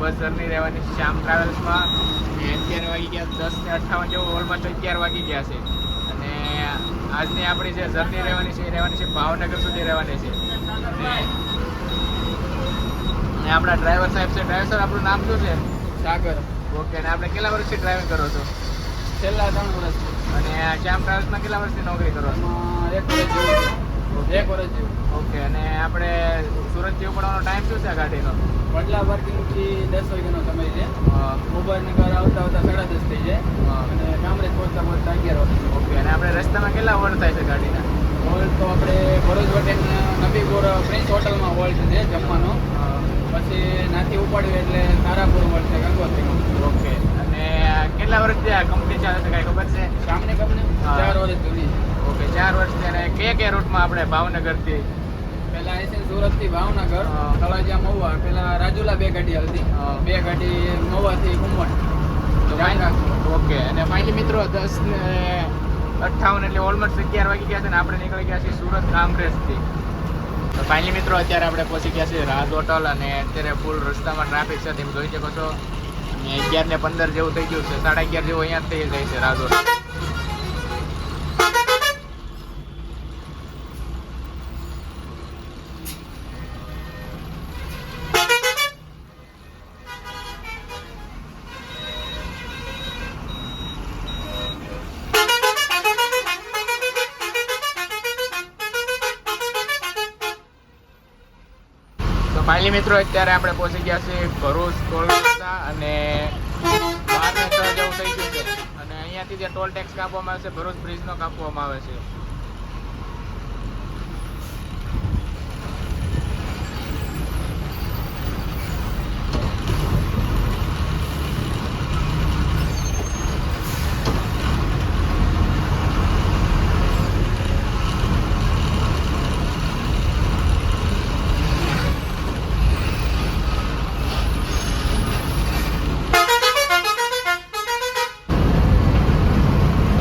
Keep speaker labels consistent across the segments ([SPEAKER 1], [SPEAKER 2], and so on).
[SPEAKER 1] દિવસ જર્ની રહેવાની શ્યામ ટ્રાવેલ્સમાં. અત્યારે વાગી ગયા 10:58 જેવું, ઓલમોસ્ટ 11 વાગી ગયા છે. અને આજની આપણી જે જર્ની રહેવાની છે ભાવનગર સુધી રહેવાની છે. અને આપણા ડ્રાઈવર સાહેબ છે. ડ્રાઈવર સાહેબ આપણું નામ શું છે?
[SPEAKER 2] સાગર.
[SPEAKER 1] ઓકે. અને આપણે કેટલા વર્ષથી ડ્રાઇવિંગ કરો છો?
[SPEAKER 2] છેલ્લા 3 વર્ષથી.
[SPEAKER 1] અને શ્યામ ટ્રાવેલ્સમાં કેટલા વર્ષથી નોકરી કરો છો?
[SPEAKER 2] 1 વર્ષ જેવું. 1 વર્ષ જેવું.
[SPEAKER 1] ઓકે. અને આપણે સુરતથી ઉપડવાનો ટાઈમ શું છે આ ગાડીનો?
[SPEAKER 2] વડલા પાર્કિંગથી 10 વાગ્યાનો સમય છે. મોબાઈલનગર આવતા 10:30 થઈ જાય. અને કામરેજ પહોંચતા 11 વાગે.
[SPEAKER 1] ઓકે. અને આપણે રસ્તામાં કેટલા હોલ્ડ થાય છે ગાડીના?
[SPEAKER 2] હોલ્ડ તો આપણે ભરૂચ હોટેલ નબીપુર પ્રિન્સ હોટલમાં હોલ્ડ છે જમવાનો. પછી નાથી ઉપાડ્યું એટલે તારાપુર હોલ્ડ છે ગંગોત્રી.
[SPEAKER 1] ઓકે. અને કેટલા વર્ષથી આ કંપની ચાલે છે, કાંઈ ખબર છે?
[SPEAKER 2] સામની કંપની 4 વર્ષ જૂની છે.
[SPEAKER 1] ઓકે. 4 વર્ષથી. અને કયા રૂટમાં આપણે ભાવનગરથી?
[SPEAKER 2] પેલા આઈસી સુરતથી ભાવનગર, તળાજા મહુવા. પેલા રાજુલા 2 ગાડી હાલતી. 2 ગાડી મહુવાથી કુંભણ.
[SPEAKER 1] ઓકે. અને ફાઇનલી મિત્રો 10:58 એટલે ઓલમોસ્ટ 11 વાગી ગયા છે. ને આપણે નીકળી ગયા છીએ સુરત કામરેજથી. તો ફાઇનલી મિત્રો અત્યારે આપણે પહોંચી ગયા છીએ રાજ હોટલ. અને અત્યારે ફૂલ રસ્તામાં ટ્રાફિક છે, તમે જોઈ શકો છો. અને 11:15 જેવું થઈ ગયું છે. 11:30 જેવું અહીંયા જ થઈ જાય છે રાજ હોટલ. ફાઇનલી મિત્રો અત્યારે આપણે પહોંચી ગયા છીએ ભરૂચ ટોલ પ્લાઝા. અને 12:06 જેવું થઈ ગયું છે. અને અહીંયાથી જે ટોલ ટેક્સ કાપવામાં આવે છે ભરૂચ બ્રિજનો કાપવામાં આવે છે.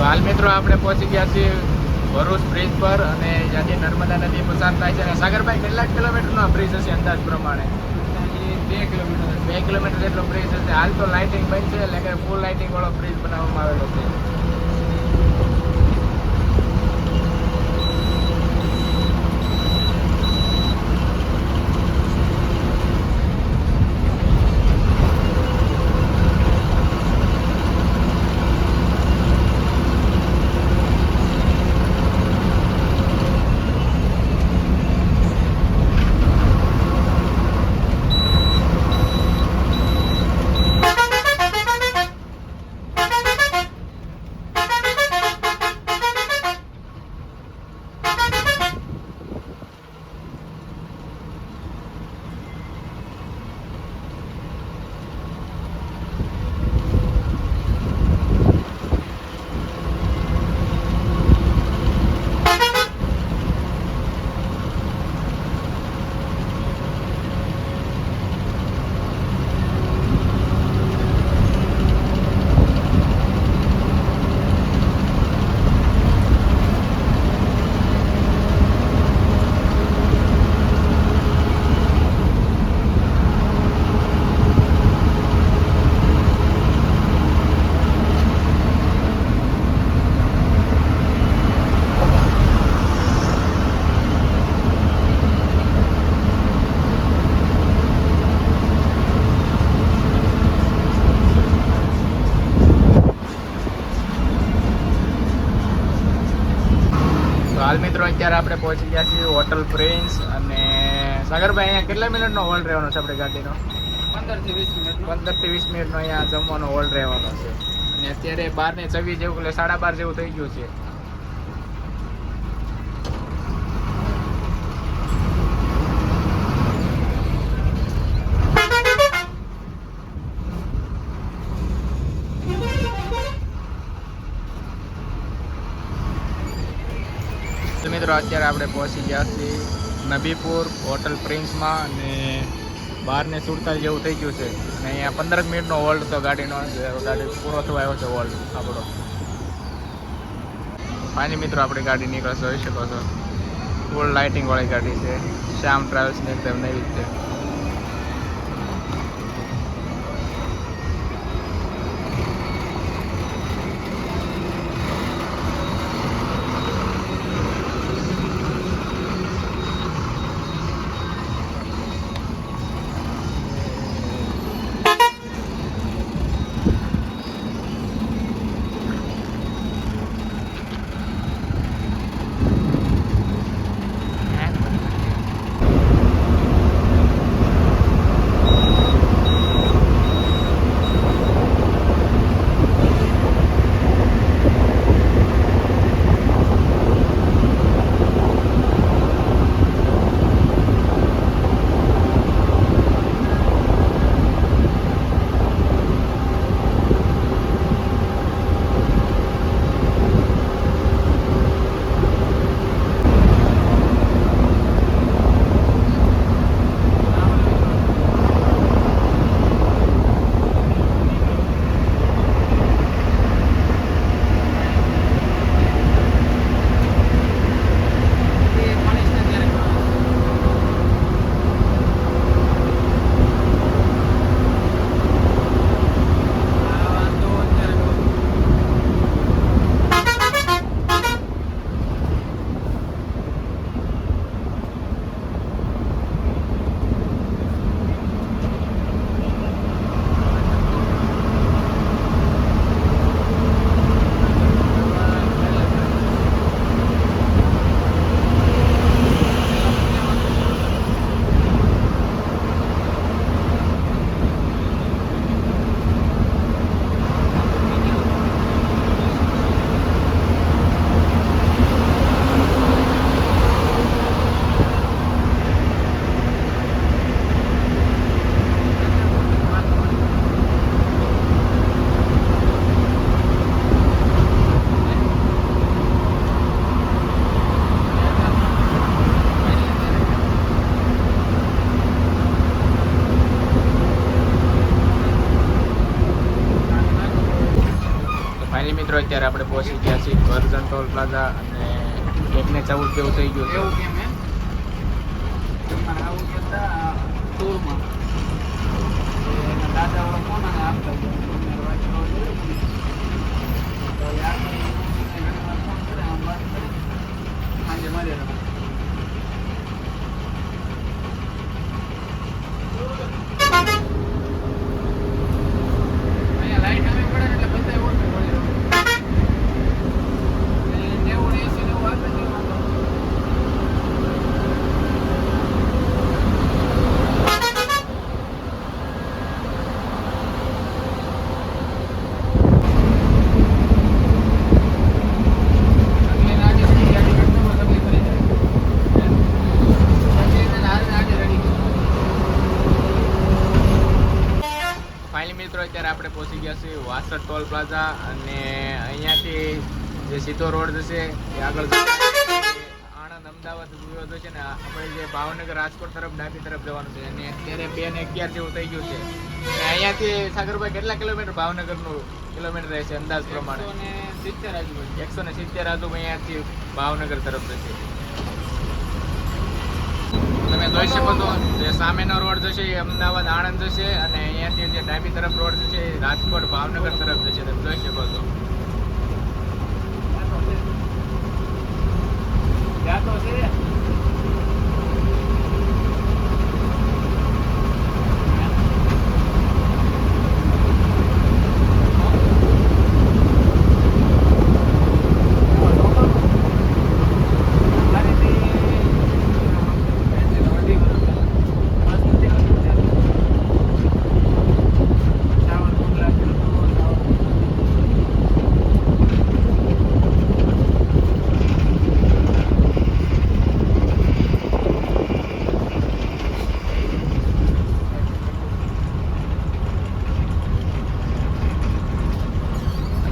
[SPEAKER 1] હાલ મિત્રો આપણે પહોંચી ગયા છીએ ભરૂચ બ્રિજ પર. અને જ્યાંથી નર્મદા નદી પસાર થાય છે. અને સાગરભાઈ કેટલા કિલોમીટરનો બ્રિજ હશે અંદાજ પ્રમાણે?
[SPEAKER 2] 2 કિલોમીટર.
[SPEAKER 1] 2 કિલોમીટર જેટલો બ્રિજ હશે. હાલ તો લાઇટિંગ બંધ છે, એટલે કે ફૂલ લાઇટિંગ વાળો બ્રિજ બનાવવામાં આવેલો છે. હાલ મિત્રો અત્યારે આપણે પહોંચી ગયા છીએ હોટલ પ્રિન્સ. અને સાગરભાઈ અહીંયા કેટલા મિનિટનો હોલ્ડ રહેવાનો છે આપણે ગાડીનો?
[SPEAKER 2] 15 થી 20 મિનિટ.
[SPEAKER 1] 15 થી 20 મિનિટનો અહીંયા જમવાનો હોલ્ડ રહેવાનો છે. અને અત્યારે 12:26 જેવું, એટલે 12:30 જેવું થઈ ગયું છે. મિત્રો અત્યારે આપણે પહોંચી ગયા છીએ નબીપુર હોટલ પ્રિન્સમાં. અને 12:47 જેવું થઈ ગયું છે. અને અહીંયા 15 મિનિટનો હોલ્ડ તો ગાડીનો, ગાડી પૂરો થવા આવ્યો છે હોલ્ડ આપણો. ફાઇનલી મિત્રો આપણી ગાડી નીકળે જોઈ શકો છો. ફૂલ લાઇટિંગ વાળી ગાડી છે. શ્યામ ટ્રાવેલ્સની એકદમ નવી છે. પછી કરજણ ટોલ પ્લાઝા અને 1:14 જેવું થઈ ગયું છે.
[SPEAKER 2] એવું કેમ એમ તમારે આવું કહેતા ટૂરમાં એના દાદાવાળો ફોન અને આપતા વાત કરવા જોયું તો યાર ફોન કરે આમ વાત કરી સાંજે મળે અહીંયા લાઈટ આવી પડે ને એટલે બધા ઓછું મળી રહ્યું 90 80 નું આપે છે
[SPEAKER 1] ફાઇનલી મિત્રો અત્યારે આપણે પહોંચી ગયા છીએ વાસદ ટોલ પ્લાઝા અને અહીંયાથી જે સીધો રોડ જશે એ આગળ આણંદ અમદાવાદ રોડ છે ને આપણે જે ભાવનગર રાજકોટ તરફ ડાબી તરફ જવાનું છે અને અત્યારે 2:11 જેવું થઈ ગયું છે અને અહીંયાથી સાગરભાઈ કેટલા કિલોમીટર ભાવનગરનું કિલોમીટર રહેશે અંદાજ પ્રમાણે 170 આજુ અહીંયાથી ભાવનગર તરફ જશે. તમે જોઈ શકો છો જે સામેનો રોડ જશે એ અમદાવાદ આણંદ જશે અને અહીંયાથી જે ડાબી તરફ રોડ જશે એ રાજકોટ ભાવનગર તરફ જશે. તમે જોઈ શકો છો.
[SPEAKER 2] જાતો છે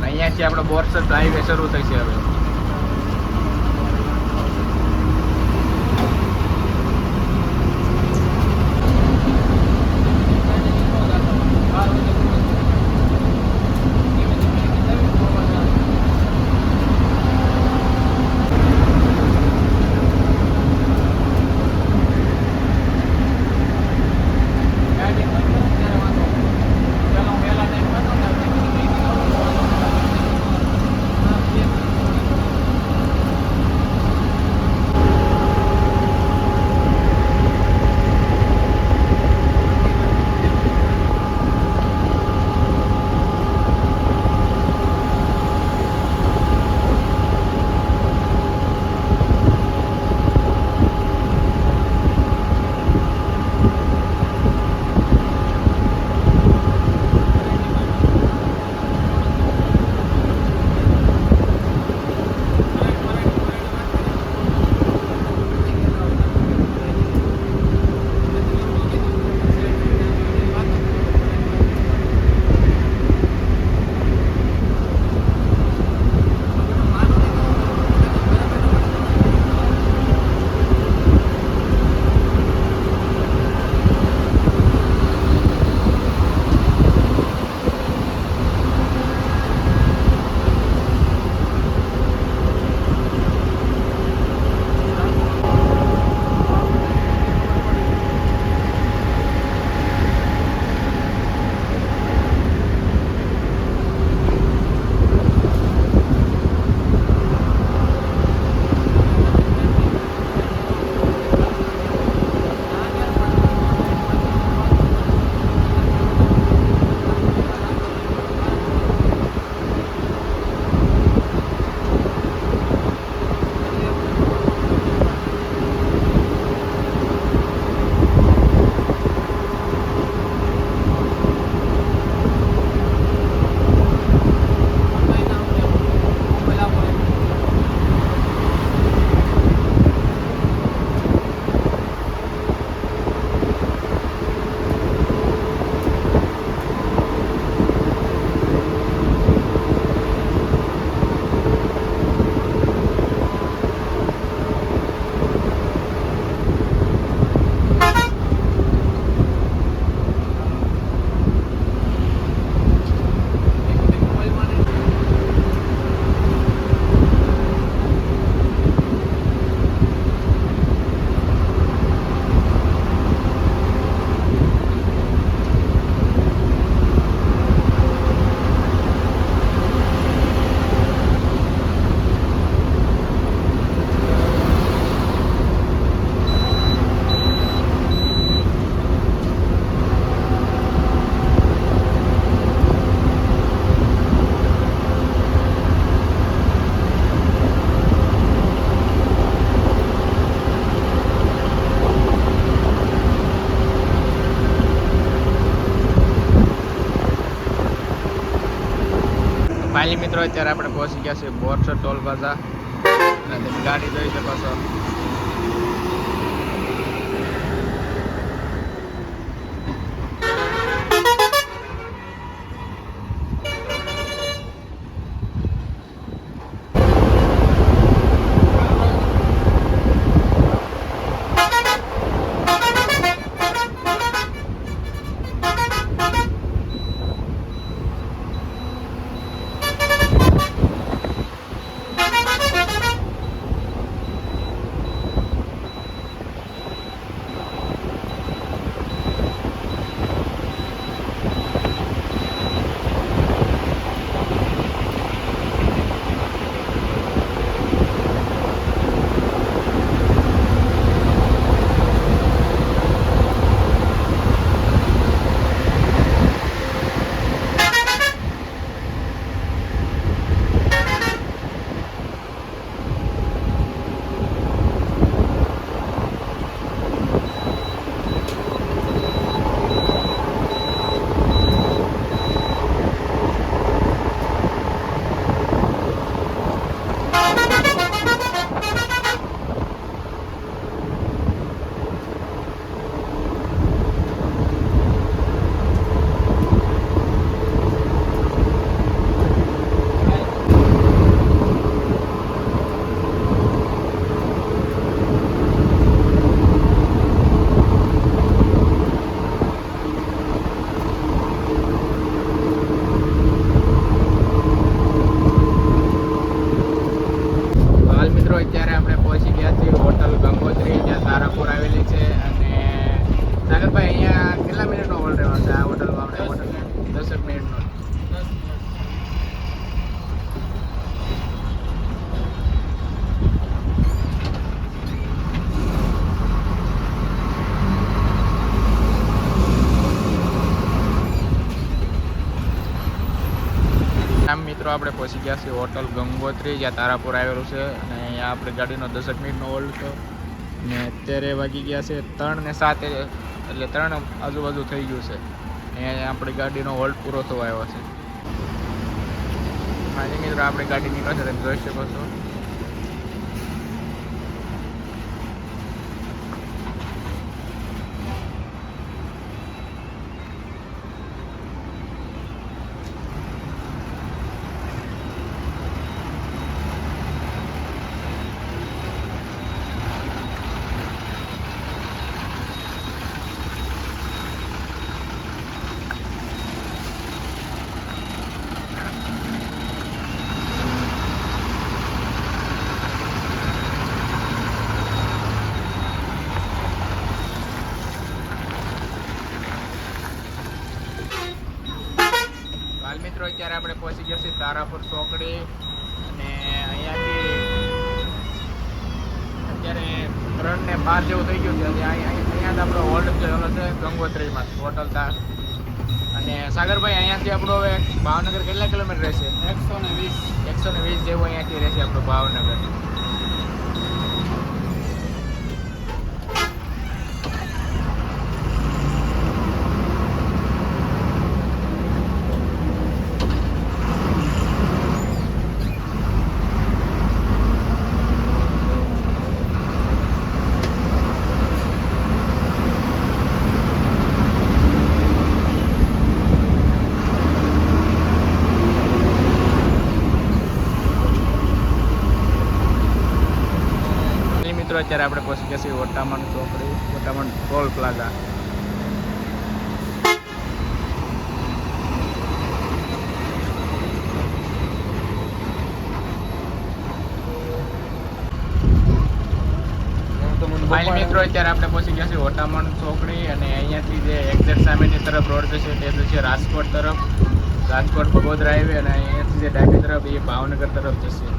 [SPEAKER 1] અહીંયાથી આપણો બોરસદ હાઈવે શરૂ થશે હવે. ફાઇનલી મિત્રો અત્યારે આપણે પહોંચી ગયા છીએ બોરસદ ટોલ પ્લાઝા અને તમે ગાડી જોઈ શકો છો. અત્યારે આપણે પહોંચી ગયા છીએ હોટલ ગંગોત્રી, જ્યાં તારાપુર આવેલી છે. અને સાગરભાઈ અહીંયા કેટલા મિનિટનો હોલ્ડ રહેવાનો છે આ હોટલમાં? આપણે હોટલ 10 મિનિટનો. મિત્રો આપણે પહોંચી ગયા છીએ હોટલ ગંગોત્રી, જ્યાં તારાપુર આવેલું છે. અને અહીંયા આપણે ગાડીનો 10 મિનિટનો હોલ્ડ હતો. ને અત્યારે વાગી ગયા છે 3 ને 7, એટલે 3 આજુબાજુ થઈ ગયું છે. અહીંયા આપણી ગાડીનો હોલ્ડ પૂરો થવા આવ્યો છે. હાજી મિત્રો, આપણી ગાડી નીકળશે, તમે જોઈ શકો છો. મિત્રો અત્યારે આપણે પહોંચી ગયા છીએ તારાપુર ચોકડી. અને અહીંયાથી અત્યારે 3 ને 5 જેવું થઈ ગયું છે. અહીંયા જ આપણો હોલ્ડ થયેલો છે ગંગોત્રીમાં હોટલ તાર. અને સાગરભાઈ, અહીંયાથી આપણું હવે ભાવનગર કેટલા કિલોમીટર રહેશે? 120 જેવું અહીંયાથી રહેશે આપણું ભાવનગર. અત્યારે આપણે પહોંચી ગયા છીએ વટામણ ચોકડી, વટામણ ટોલ પ્લાઝા. ફાઇનલી મિત્રો અત્યારે આપણે પહોંચી ગયા છીએ વટામણ ચોકડી. અને અહીંયાથી જે એક્ઝેક્ટ સામેની તરફ રોડ જશે તે છે રાજકોટ તરફ, રાજકોટ બગોદરા હાઈવે. અને અહીંયાથી જે ડાબી તરફ એ ભાવનગર તરફ જશે.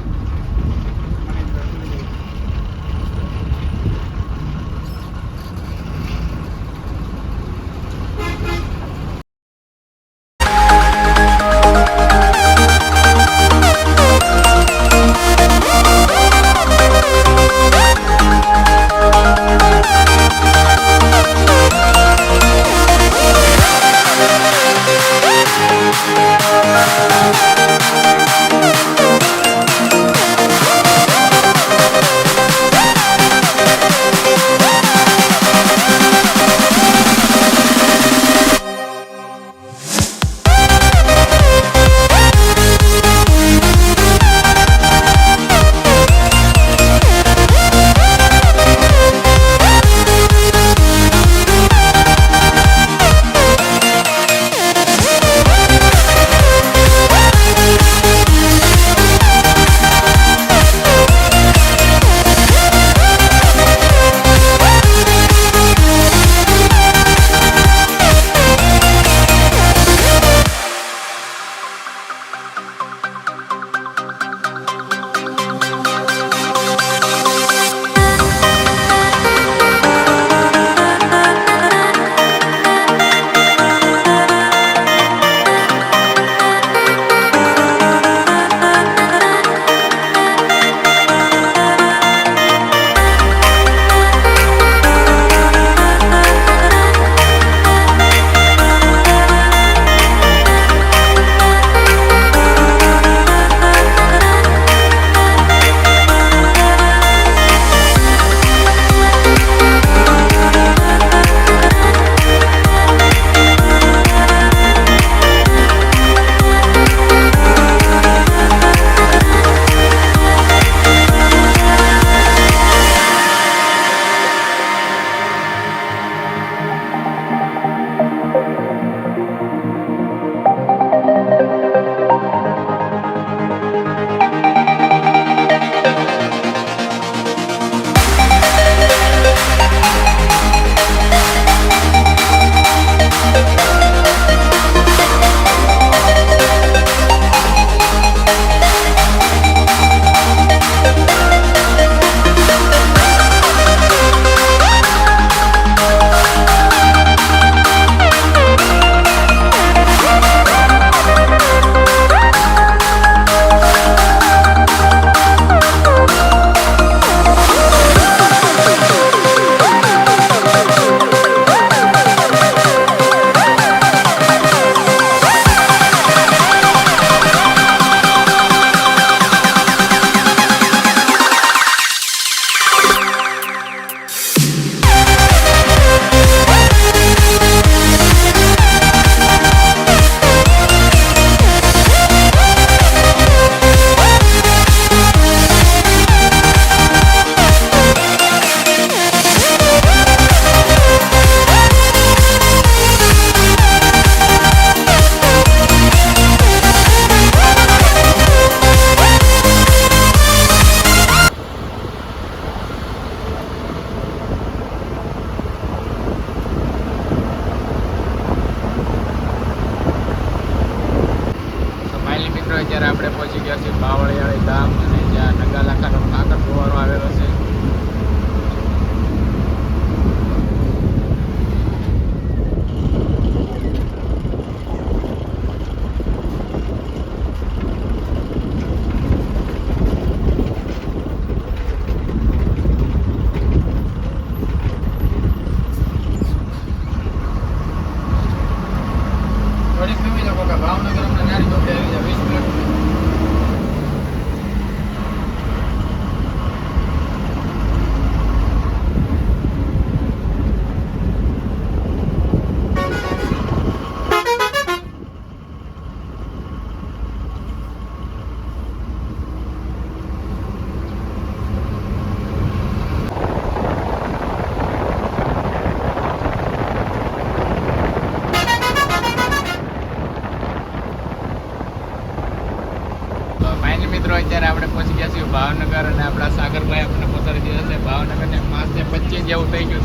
[SPEAKER 1] જેવું થઈ ગયું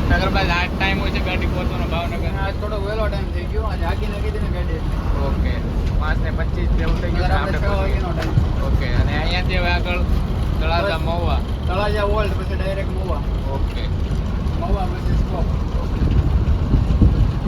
[SPEAKER 1] છે નગરબાદ આ ટાઈમ હોય છે ગાડી પહોંચવાનો ભાવનગર
[SPEAKER 2] આજ થોડો વહેલો ટાઈમ થઈ ગયો આજે આગીને કીધી ને ગાડી
[SPEAKER 1] ઓકે 5:25 જેવું થઈ ગયું છે
[SPEAKER 2] આપણે
[SPEAKER 1] આપણે
[SPEAKER 2] 6 વાગ્યાનો ટાઈમ
[SPEAKER 1] ઓકે અને અહીંયાથી હવે આગળ તળાજા મહુવા
[SPEAKER 2] તળાજા વોલ્ટ પછી ડાયરેક્ટ મહુવા
[SPEAKER 1] ઓકે
[SPEAKER 2] મહુવા પછી સ્ટોપ